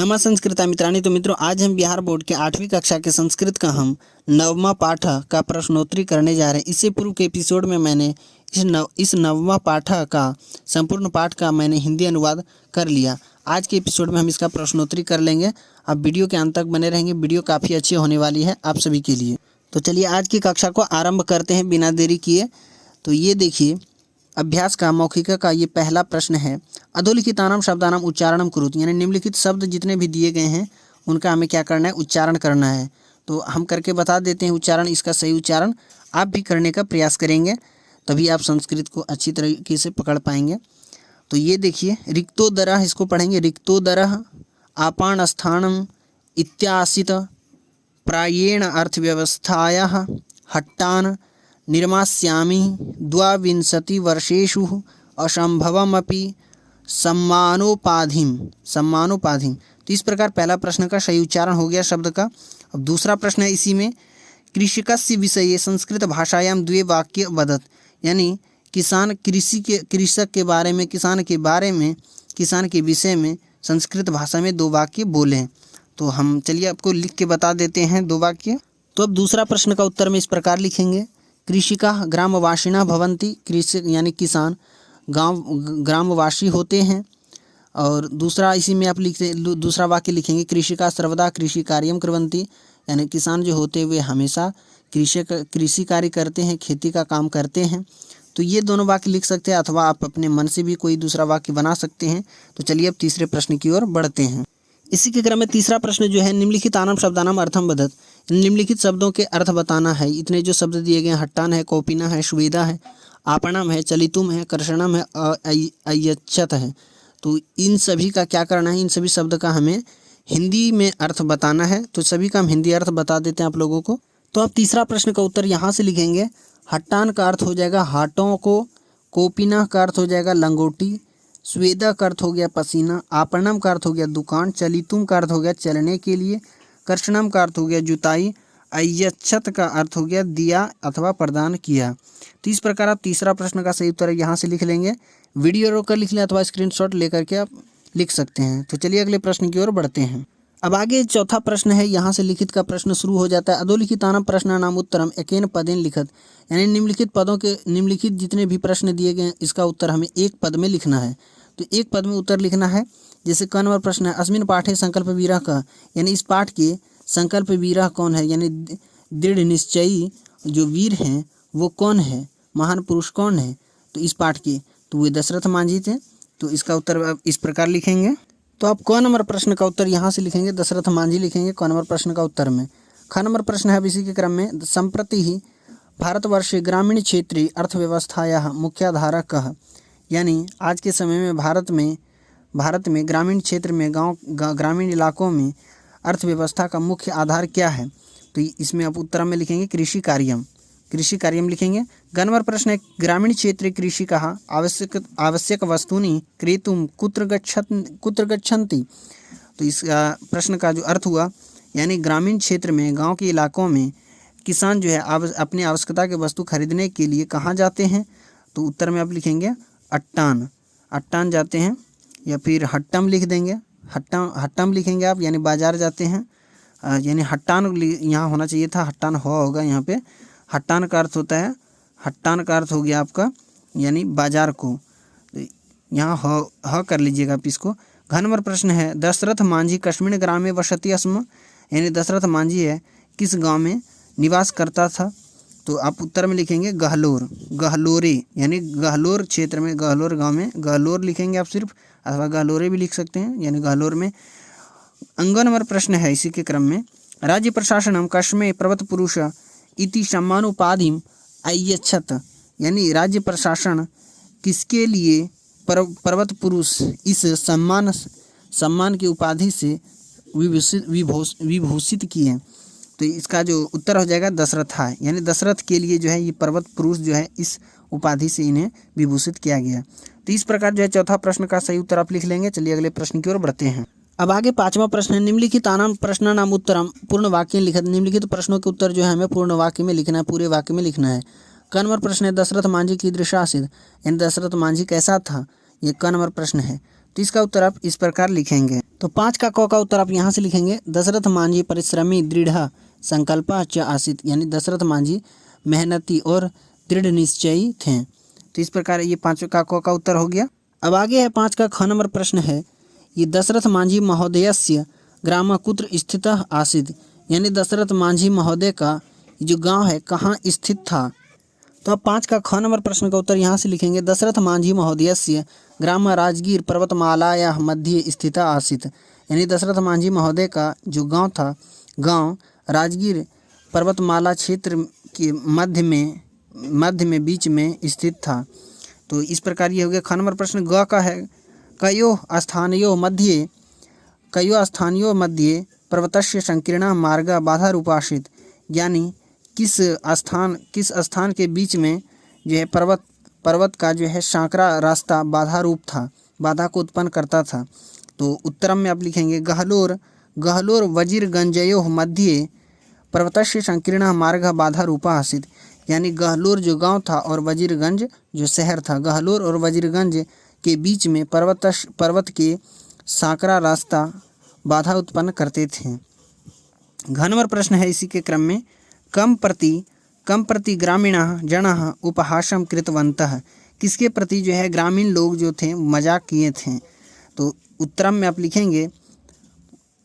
नमः संस्कृता मित्राणि। तो मित्रों, आज हम बिहार बोर्ड के 8वीं कक्षा के संस्कृत का हम 9वां पाठ का प्रश्नोत्तरी करने जा रहे हैं। इससे पूर्व के एपिसोड में मैंने इस 9वां पाठ का संपूर्ण पाठ का मैंने हिंदी अनुवाद कर लिया। आज के एपिसोड में हम इसका प्रश्नोत्तरी कर लेंगे। आप वीडियो के अंत तक बने रहेंगे, वीडियो काफ़ी अच्छी होने वाली है आप सभी के लिए। तो चलिए आज की कक्षा को आरंभ करते हैं बिना देरी किए। तो ये देखिए, अभ्यास का मौखिका का ये पहला प्रश्न है। अधोलिखितानाम शब्दानाम उच्चारणम कुरुत, यानी निम्नलिखित शब्द जितने भी दिए गए हैं उनका हमें क्या करना है, उच्चारण करना है। तो हम करके बता देते हैं उच्चारण, इसका सही उच्चारण आप भी करने का प्रयास करेंगे, तभी आप संस्कृत को अच्छी तरीके से पकड़ पाएंगे। तो ये देखिए, रिक्तोदरः, इसको पढ़ेंगे रिक्तोदरः आपान स्थानम इत्यासित प्रायेण अर्थव्यवस्थायाः हट्टान निर्मास्यामि 22 वर्षेषु असंभवमपि सम्मानोपाधिम। तो इस प्रकार पहला प्रश्न का सही उच्चारण हो गया शब्द का। अब दूसरा प्रश्न है इसी में, कृषिकस्य विषये संस्कृत भाषायां द्वे वाक्य वदत्, यानी कृषक के बारे में, किसान के विषय में संस्कृत भाषा में 2 वाक्य बोलें। तो हम चलिए आपको लिख के बता देते हैं 2 वाक्य। तो अब दूसरा प्रश्न का उत्तर में इस प्रकार लिखेंगे, कृषिकाः ग्रामवासिनः भवन्ति, कृषक यानी किसान ग्रामवासी होते हैं। और दूसरा इसी में आप दूसरा वाक्य लिखेंगे, कृषिकाः सर्वदा कृषि कार्यं कुर्वन्ति, यानी किसान जो होते हैं वे हमेशा कृषि कार्य करते हैं, खेती का काम करते हैं। तो ये दोनों वाक्य लिख सकते हैं, अथवा आप अपने मन से भी कोई दूसरा वाक्य बना सकते हैं। तो चलिए अब तीसरे प्रश्न की ओर बढ़ते हैं। इसी के क्रम में तीसरा प्रश्न जो है, निम्नलिखितानां शब्दानां अर्थं वदत्, निम्नलिखित शब्दों के अर्थ बताना है। इतने जो शब्द दिए गए हैं, हट्टान है, कौपिना है, श्वेदा है, आपणम है, चलितुम है, कर्षणम है, अयच्छत है। तो इन सभी का क्या करना है, इन सभी शब्द का हमें हिंदी में अर्थ बताना है। तो सभी का हम हिंदी अर्थ बता देते हैं आप लोगों को। तो अब तीसरा प्रश्न का उत्तर यहाँ से लिखेंगे, हट्टान का अर्थ हो जाएगा हाथों को, कौपिना का अर्थ हो जाएगा लंगोटी, स्वेदा का अर्थ हो गया पसीना, आपणम का अर्थ हो गया दुकान, चलितुम का अर्थ हो गया चलने के लिए, कर्षणम का अर्थ हो गया जुताई, अयच्छत का अर्थ हो गया दिया अथवा प्रदान किया। तो इस प्रकार आप तीसरा प्रश्न का सही उत्तर यहाँ से लिख लेंगे। वीडियो रोक लिख लें अथवा स्क्रीनशॉट लेकर के आप लिख सकते हैं। तो चलिए अगले प्रश्न की ओर बढ़ते हैं। अब आगे चौथा प्रश्न है, यहाँ से लिखित का प्रश्न शुरू हो जाता है। अधोलिखितानां प्रश्नानाम् उत्तरम एकेन पदेन लिखत, यानी निम्नलिखित जितने भी प्रश्न दिए गए हैं इसका उत्तर हमें एक पद में लिखना है। तो एक पद में उत्तर लिखना है। जैसे क नंबर प्रश्न है, अस्मिन पाठे संकल्प वीरः कः, यानी इस पाठ के संकल्प वीरः कौन है, यानी दृढ़ निश्चयी जो वीर हैं वो कौन है, महान पुरुष कौन है। तो इस पाठ के तो वे दशरथ मांझी थे। तो इसका उत्तर आप इस प्रकार लिखेंगे। तो आप क नंबर प्रश्न का उत्तर यहाँ से लिखेंगे, दशरथ मांझी लिखेंगे क नंबर प्रश्न का उत्तर में। ख नंबर प्रश्न है अब इसी के क्रम में, संप्रति ही भारतवर्षे ग्रामीण क्षेत्रीय अर्थव्यवस्थायाः मुख्याधारः कः, यानी आज के समय में भारत में ग्रामीण क्षेत्र में ग्रामीण इलाकों में अर्थव्यवस्था का मुख्य आधार क्या है। तो इसमें आप उत्तर में लिखेंगे कृषि कार्यम लिखेंगे। ग नंबर प्रश्न है, ग्रामीण क्षेत्रे कृषिकाः आवश्यक वस्तूनि क्रेतुं कुत्र गच्छन्ति। तो इस प्रश्न का जो अर्थ हुआ, यानी ग्रामीण क्षेत्र में गांव के इलाकों में किसान जो है अपनी आवश्यकता के वस्तु खरीदने के लिए कहाँ जाते हैं। तो उत्तर में आप लिखेंगे अट्टान जाते हैं, या फिर हट्टम लिख देंगे, हट्टम लिखेंगे आप, यानी बाजार जाते हैं। यानी हट्टान यहाँ होना चाहिए था, हट्टान होगा यहाँ पे। हट्टान का अर्थ होता है, हट्टान का अर्थ हो गया आपका यानी बाजार को, तो यहाँ ह कर लीजिएगा आप इसको। घ नंबर प्रश्न है, दशरथ मांझी कस्मिन् ग्रामे वसति स्म, यानी दशरथ मांझी है किस गांव में निवास करता था। तो आप उत्तर में लिखेंगे गहलोरे, यानी गहलोर क्षेत्र में, गहलोर गांव में, गहलोर लिखेंगे आप सिर्फ, अथवा गहलोरे भी लिख सकते हैं, यानी गहलोर में। अंग नंबर प्रश्न है इसी के क्रम में, राज्य प्रशासनम कस्मै पर्वत पुरुष इति सम्मानोपाधिम अयच्छत, यानी राज्य प्रशासन किसके लिए पर्वत पुरुष इस सम्मान की उपाधि से विभूषित किए। तो इसका जो उत्तर हो जाएगा दशरथ है, यानी दशरथ के लिए जो है ये पर्वत पुरुष जो है इस उपाधि से इन्हें विभूषित किया गया। तो इस प्रकार जो है चौथा प्रश्न का सही उत्तर आप लिख लेंगे। चलिए अगले प्रश्न की ओर बढ़ते हैं। अब आगे पांचवा प्रश्न है, निम्नलिखितानां प्रश्नानाम् उत्तरम पूर्ण वाक्य लिखत, निम्नलिखित प्रश्नों के उत्तर जो है हमें पूर्ण वाक्य में लिखना है, पूरे वाक्य में लिखना है। क नंबर प्रश्न है, दशरथ मांझी कीदृश आसीत्, यानी दशरथ मांझी कैसा था, ये क नंबर प्रश्न है। तो इसका उत्तर आप इस प्रकार लिखेंगे, तो 5 का क का उत्तर आप यहाँ से लिखेंगे। दशरथ मांझी परिश्रमी दृढ़ संकल्प च आसित, यानी दशरथ मांझी मेहनती और दृढ़ निश्चयी थे। तो इस प्रकार ये 5 का क का उत्तर हो गया। अब आगे है 5 का ख नंबर प्रश्न है, ये दशरथ मांझी महोदयस्य ग्राम कुत्र स्थित आसित, यानी दशरथ मांझी महोदय का जो गांव है कहाँ स्थित था। तो अब 5 का ख नंबर प्रश्न का उत्तर यहाँ से लिखेंगे। दशरथ मांझी महोदयस्य ग्राम राजगीर पर्वतमालायाः मध्ये स्थित आसित, यानी दशरथ मांझी महोदय का जो गांव था, गांव राजगीर पर्वतमाला क्षेत्र के मध्य में बीच में स्थित था। तो इस प्रकार ये हो गया ख नंबर प्रश्न। ग का है, कयोः स्थानयोः मध्ये पर्वतस्य संकीर्ण मार्ग बाधा रूपासित, यानी किस स्थान के बीच में जो है पर्वत का जो है सांकरा रास्ता बाधा रूप था, बाधा को उत्पन्न करता था। तो उत्तरम में आप लिखेंगे गहलोर वजीरगंजयोः मध्ये पर्वतस्य संकीर्ण मार्ग बाधा रूपा आसित, यानी गहलोर जो गांव था और वजीरगंज जो शहर था, गहलोर और वजीरगंज के बीच में पर्वत के सांकरा रास्ता बाधा उत्पन्न करते थे। घ नंबर प्रश्न है इसी के क्रम में, कम प्रति ग्रामीणाः जनाः उपहासं कृतवन्तः, किसके प्रति जो है ग्रामीण लोग जो थे मजाक किए थे। तो उत्तरम में आप लिखेंगे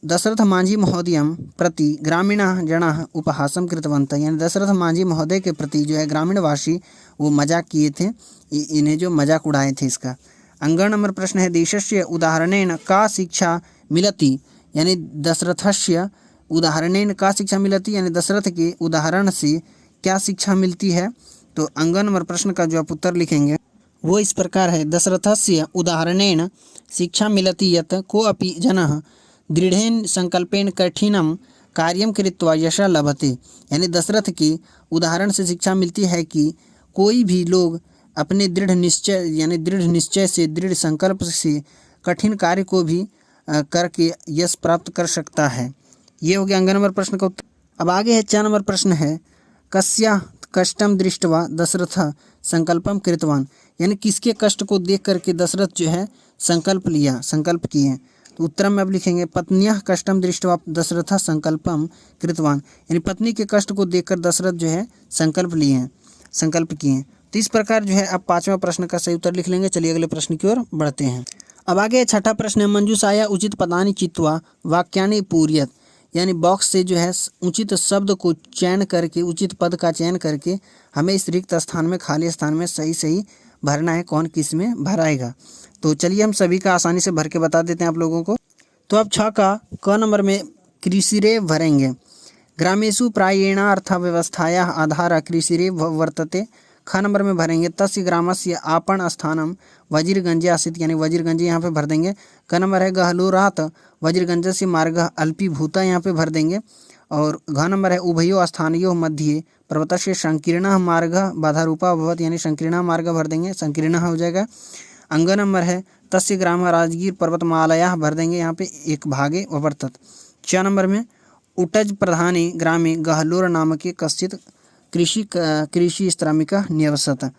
दशरथ मांझी महोदयं प्रति ग्रामीणाः जनाः उपहासं कृतवन्तः, यानी दशरथ मांझी महोदय के प्रति जो है ग्रामीणवासी वो मजाक किए थे, इन्हें जो मजाक उड़ाए थे इसका। अंग नंबर प्रश्न है, देशस्य उदाहरणेन का शिक्षा मिलति, यानी दशरथस्य उदाहरणेन का शिक्षा मिलती, यानी दशरथ के उदाहरण से क्या शिक्षा मिलती है। तो अंग नंबर प्रश्न का जो आप उत्तर लिखेंगे वो इस प्रकार है, दशरथस्य उदाहरणेन शिक्षा मिलति यत् कोऽपि जनः दृढ़ेन संकल्पेन कठिनं कार्यं कृत्वा यश लभते, यानी दशरथ के उदाहरण से शिक्षा मिलती है कि कोई भी लोग अपने दृढ़ निश्चय से, दृढ़ संकल्प से कठिन कार्य को भी करके यश प्राप्त कर सकता है। ये हो गया अंग नंबर प्रश्न का उत्तर। अब आगे है 4 नंबर प्रश्न है, कस्या कष्टम दृष्ट्वा दशरथ संकल्पम कृतवान, यानी किसके कष्ट को देख करके दशरथ जो है संकल्प किए। तो उत्तर में आप लिखेंगे पत्न्याः कष्टम दृष्ट्वा दशरथ संकल्पम कृतवान, यानी पत्नी के कष्ट को देखकर दशरथ जो है संकल्प किए। तो इस प्रकार जो है आप 5वां प्रश्न का सही उत्तर लिख लेंगे। चलिए अगले प्रश्न की ओर बढ़ते हैं। अब आगे 6ठा प्रश्न है, मंजूषाया उचित पदानि चित्वा वाक्यानि पूरयत, यानी बॉक्स से जो है उचित शब्द को चयन करके, उचित पद का चयन करके हमें इस रिक्त स्थान में, खाली स्थान में सही भरना है, कौन किस में भराएगा। तो चलिए हम सभी का आसानी से भर के बता देते हैं आप लोगों को। तो अब 6 का क नंबर में कृषिरेव भरेंगे। ग्रामेषु प्रायेण अर्थव्यवस्थायाः आधारः कृषिरेव वर्तते। ख नंबर में भरेंगे तस्य ग्रामस्य आपण स्थानम वजीरगंजे आसीत्, यानी वजीरगंजे यहाँ पे भर देंगे। क नंबर है गहलोरात् वजीरगंजस्य मार्गः अल्पीभूतः, यहाँ पे भर देंगे। और घ नंबर है उभयोः स्थानयोः मध्ये पर्वतस्य संकीर्णः मार्गः बाधारूपः अभवत्, यानी संकीर्णः मार्ग भर देंगे, संकीर्णः हो जाएगा। अंग नंबर है तस्य ग्रामः राजगीर पर्वतमालायाः, भर देंगे यहाँ पे एक भागे अवर्तत। 6 नंबर में उटज प्रधाने ग्रामे गहलोर नामके कश्चित् कृषि श्रमिकः निवसत।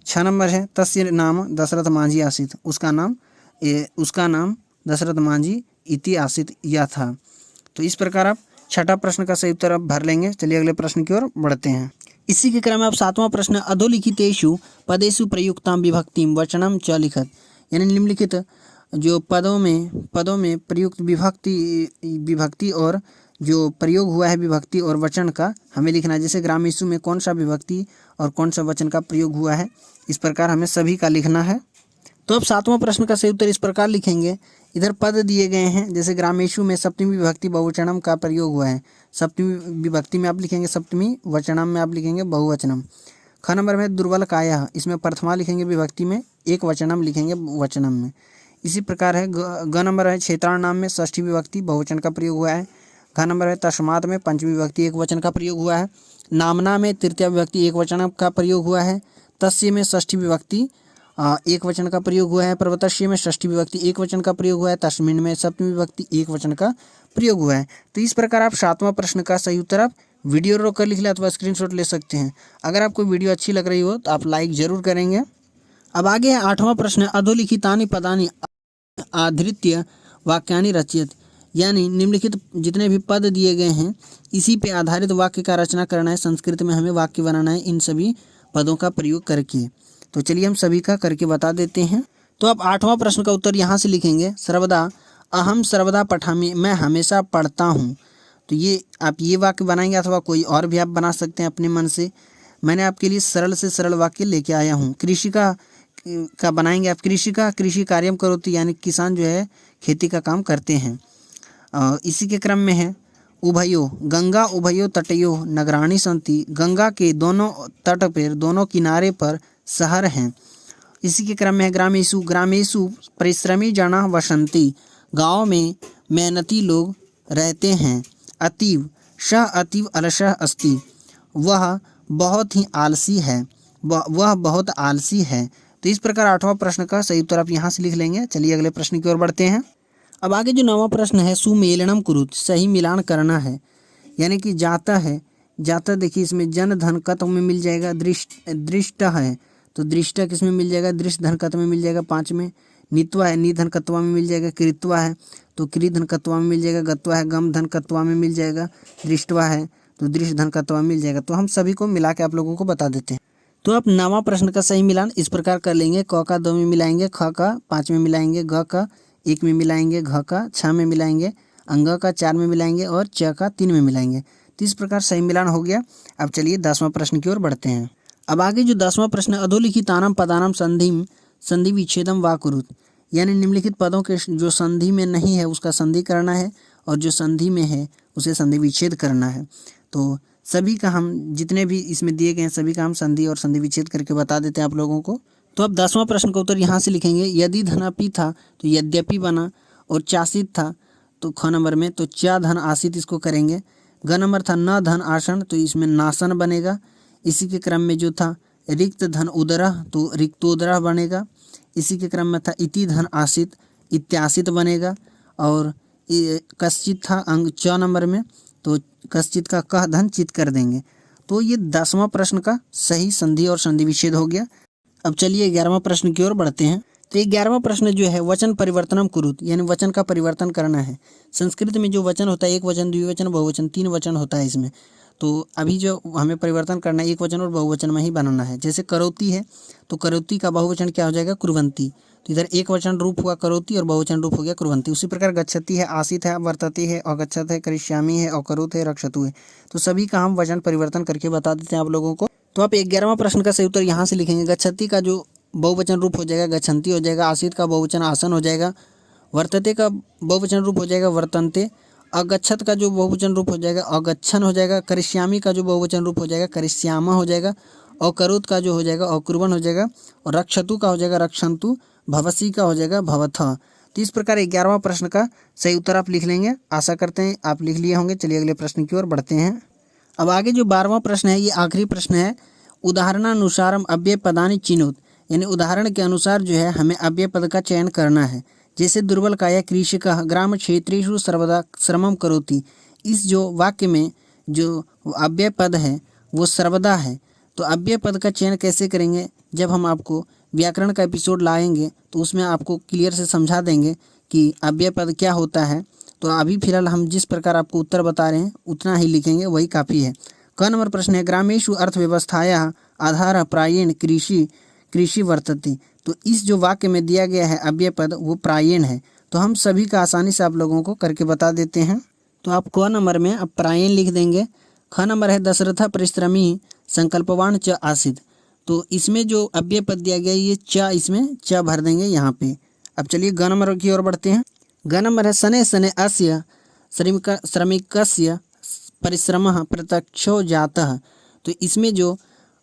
6 नंबर है तस्य नाम दशरथ मांझी आसीत्, उसका नाम दशरथ मांझी इति आसीत् या था। तो इस प्रकार आप 6ठा प्रश्न का सही उत्तर आप भर लेंगे। चलिए अगले प्रश्न की ओर बढ़ते हैं। इसी के क्रम में आप 7वां प्रश्न, अधोलिखितेषु पदेषु प्रयुक्तां विभक्तिं वचनं च लिखत, यानी निम्नलिखित जो पदों में प्रयुक्त विभक्ति और जो प्रयोग हुआ है विभक्ति और वचन का हमें लिखना है। जैसे ग्रामेषु में कौन सा विभक्ति और कौन सा वचन का प्रयोग हुआ है, इस प्रकार हमें सभी का लिखना है। तो अब 7वां प्रश्न का सही उत्तर इस प्रकार लिखेंगे, इधर पद दिए गए हैं। जैसे ग्रामेषु में सप्तमी विभक्ति बहुवचनम का प्रयोग हुआ है, सप्तमी विभक्ति में आप लिखेंगे सप्तमी, वचनम में आप लिखेंगे बहुवचनम। ख नंबर में दुर्बलकायः, इसमें प्रथमा लिखेंगे विभक्ति में, एक वचनम लिखेंगे वचनम में। इसी प्रकार है ग नंबर है क्षेत्राण नाम में षष्ठी विभक्ति बहुवचन का प्रयोग हुआ है। घ नंबर है तस्मात् में पंचमी विभक्ति एक वचन का प्रयोग हुआ है। नामना में तृतीय विभक्ति एक वचन का प्रयोग हुआ है। तस्य में षष्ठी विभक्ति एक वचन का प्रयोग हुआ है। पर्वतस्य में षष्ठी विभक्ति एक वचन का प्रयोग हुआ है। तस्मिन् में सप्तमी विभक्ति एक वचन का प्रयोग हुआ है। तो इस प्रकार आप 7वां प्रश्न का सही उत्तर आप वीडियो रोक कर लिख ले अथवा स्क्रीनशॉट ले सकते हैं। अगर आपको वीडियो अच्छी लग रही हो तो आप लाइक जरूर करेंगे। अब आगे है 8वां प्रश्न, अधोलिखितानि पदानि आधृत्य वाक्यानि रचयत, यानी निम्नलिखित जितने भी पद दिए गए हैं इसी पे आधारित वाक्य का रचना करना है। संस्कृत में हमें वाक्य बनाना है इन सभी पदों का प्रयोग करके। तो चलिए हम सभी का करके बता देते हैं। तो अब 8वां प्रश्न का उत्तर यहाँ से लिखेंगे, सर्वदा अहम सर्वदा पठामि, मैं हमेशा पढ़ता हूँ। तो ये आप ये वाक्य बनाएंगे अथवा कोई और भी आप बना सकते हैं अपने मन से। मैंने आपके लिए सरल से सरल वाक्य लेके आया हूँ। कृषिका का बनाएंगे आप, कृषिका कृषि कार्यम करोति, यानी किसान जो है खेती का काम करते हैं। इसी के क्रम में है उभयो, गंगा उभयो तटयो नगराणि सन्ति, गंगा के दोनों तट पर दोनों किनारे पर शहर हैं। इसी के क्रम में है ग्रामेषु, ग्रामेषु परिश्रमी जना वसन्ति, गाँव में मेहनती लोग रहते हैं। अतीव, सः अतीव अलसः अस्ति, वह बहुत ही आलसी है, वह बहुत आलसी है। तो इस प्रकार 8वां प्रश्न का सही उत्तर आप यहाँ से लिख लेंगे। चलिए अगले प्रश्न की ओर बढ़ते हैं। अब आगे जो 9वां प्रश्न है, सुमेलनम कुरुत, सही मिलान करना है, यानी कि जाता है। जाता देखिए इसमें जन धन कत में मिल जाएगा, दृष्ट है तो दृष्ट किस में मिल जाएगा, दृष्ट धन कत में मिल जाएगा 5 में। नित्वा है, नि धन कत्वा में मिल जाएगा। कृत्वा है तो कृ धन कत्वा में मिल जाएगा। गत्वा है, गम धन कत्वा में मिल जाएगा। दृष्टवा है तो दृष्ट धन कत्वा में मिल जाएगा। तो हम सभी को मिला के आप लोगों को बता देते हैं। तो आप 9वां प्रश्न का सही मिलान इस प्रकार कर लेंगे, क का 2 में मिलाएंगे, ख का 5 में मिलाएंगे, ग का 1 में मिलाएंगे, घ का 6 में मिलाएंगे, अंग का 4 में मिलाएंगे और च का 3 में मिलाएंगे। तो इस प्रकार सही मिलान हो गया। अब चलिए 10वां प्रश्न की ओर बढ़ते हैं। अब आगे जो 10वां प्रश्न है, अधोलिखितानाम पदानाम संधिम संधि विच्छेदम वा कुरुत, यानी निम्नलिखित पदों के जो संधि में नहीं है उसका संधि करना है और जो संधि में है उसे संधि विच्छेद करना है। तो सभी का हम जितने भी इसमें दिए गए हैं सभी का हम संधि और संधि विच्छेद करके बता देते हैं आप लोगों को। तो अब 10वां प्रश्न का उत्तर यहाँ से लिखेंगे, यदि धनापि था तो यद्यपि बना, और चासित था तो ख नंबर में तो चा धन आसित इसको करेंगे। ग नंबर था न धन आसन तो इसमें नासन बनेगा। इसी के क्रम में जो था रिक्त धन उदरह तो रिक्तोदरह बनेगा। इसी के क्रम में था इति धन आसित इत्यासित बनेगा। और कश्चित था अंग च नंबर में तो कश्चित का कह धन चित कर देंगे। तो ये 10वां प्रश्न का सही संधि और संधि विच्छेद हो गया। अब चलिए 11वां प्रश्न की ओर बढ़ते हैं। तो 11वां प्रश्न जो है, वचन परिवर्तनम कुरुत, यानी वचन का परिवर्तन करना है। संस्कृत में जो वचन होता है एक वचन, द्विवचन, बहुवचन, 3 वचन होता है इसमें। तो अभी जो हमें परिवर्तन करना है एक वचन और बहुवचन में ही बनाना है। जैसे करोति है तो करोति का बहुवचन क्या हो जाएगा, कुर्वन्ति। तो इधर एक वचन रूप हुआ करोति और बहुवचन रूप हो गया कुर्वन्ति। उसी प्रकार गच्छति है, आसित है, वर्तते है, अगच्छत है, करिष्यामि है, अकरोत है, रक्षतु है। तो सभी का हम वचन परिवर्तन करके बता देते हैं आप लोगों को। तो आप 11वां प्रश्न का सही उत्तर यहाँ से लिखेंगे, गच्छति का जो बहुवचन रूप हो जाएगा गच्छन्ति हो जाएगा, आसित का बहुवचन आसन हो जाएगा, वर्तते का बहुवचन रूप हो जाएगा वर्तन्ते, अगच्छत का जो बहुवचन रूप हो जाएगा अगच्छन हो जाएगा, करिष्यामि का जो बहुवचन रूप हो जाएगा करिष्यामा हो जाएगा, अकरोत का जो हो जाएगा अकुर्वन हो जाएगा, और रक्षतु का हो जाएगा रक्षन्तु, भवसी का हो जाएगा भवथ। तो इस प्रकार 11वां प्रश्न का सही उत्तर आप लिख लेंगे। आशा करते हैं आप लिख लिए होंगे। चलिए अगले प्रश्न की ओर बढ़ते हैं। अब आगे जो 12वां प्रश्न है ये आखिरी प्रश्न है, उदाहरणानुसारम अव्यय पदानि चिनोत, यानी उदाहरण के अनुसार जो है हमें अव्यय पद का चयन करना है। जैसे दुर्बल काया कृषिकः ग्राम क्षेत्रेषु सर्वदा श्रमम करोति, इस जो वाक्य में जो अव्यय पद है वो सर्वदा है। तो अव्यय पद का चयन कैसे करेंगे, जब हम आपको व्याकरण का एपिसोड लाएंगे तो उसमें आपको क्लियर से समझा देंगे कि अव्यय पद क्या होता है। तो अभी फिलहाल हम जिस प्रकार आपको उत्तर बता रहे हैं उतना ही लिखेंगे, वही काफ़ी है। क नंबर प्रश्न है, ग्रामेषु अर्थव्यवस्थायाः आधार प्रायेण कृषि वर्तते। तो इस जो वाक्य में दिया गया है अव्यय पद वो प्रायेण है। तो हम सभी का आसानी से आप लोगों को करके बता देते हैं। तो आप क नंबर में अब प्रायेण लिख देंगे। ख नंबर है, दशरथ परिश्रमी संकल्पवान च आसित। तो इसमें जो अव्यय पद दिया गया ये च, इसमें च भर देंगे यहाँ पे। अब चलिए ग नंबर की ओर बढ़ते हैं। ग नंबर है, शनैः शनैः अस्य श्रमिकस्य परिश्रमः प्रत्यक्षो जातः। तो इसमें जो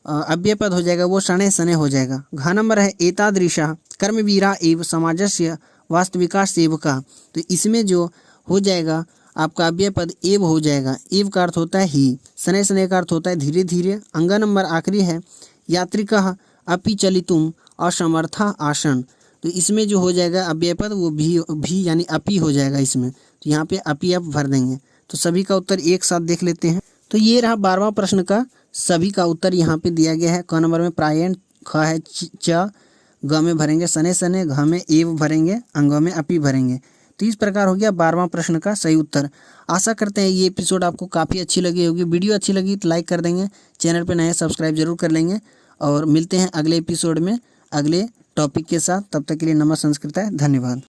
अव्यय पद हो जाएगा वो शनैः शनैः हो जाएगा। घ नंबर है, एतादृशः कर्मवीरा एव समाजस्य वास्तविका सेवका। तो इसमें जो हो जाएगा आपका अव्यय पद एव हो जाएगा। एव का अर्थ होता है ही, शनैः शनैः का अर्थ होता है धीरे धीरे। अंग नंबर आखिरी है, यात्रिकः अपि चलितुम असमर्था आसन। तो इसमें जो हो जाएगा अव्यय पद वो भी यानी अपि हो जाएगा इसमें। तो यहाँ पे अपि आप भर देंगे। तो सभी का उत्तर एक साथ देख लेते हैं। तो ये रहा 12वां प्रश्न का सभी का उत्तर यहाँ पे दिया गया है। क नंबर में प्रायेण, ख है च, ग में भरेंगे शनैः शनैः, घ में एव भरेंगे, अंग में अपि भरेंगे। तो इस प्रकार हो गया 12वां प्रश्न का सही उत्तर। आशा करते हैं ये एपिसोड आपको काफ़ी अच्छी लगी होगी। वीडियो अच्छी लगी तो लाइक कर देंगे, चैनल पे नए सब्सक्राइब जरूर कर लेंगे और मिलते हैं अगले एपिसोड में अगले टॉपिक के साथ। तब तक के लिए नमः संस्कृत है, धन्यवाद।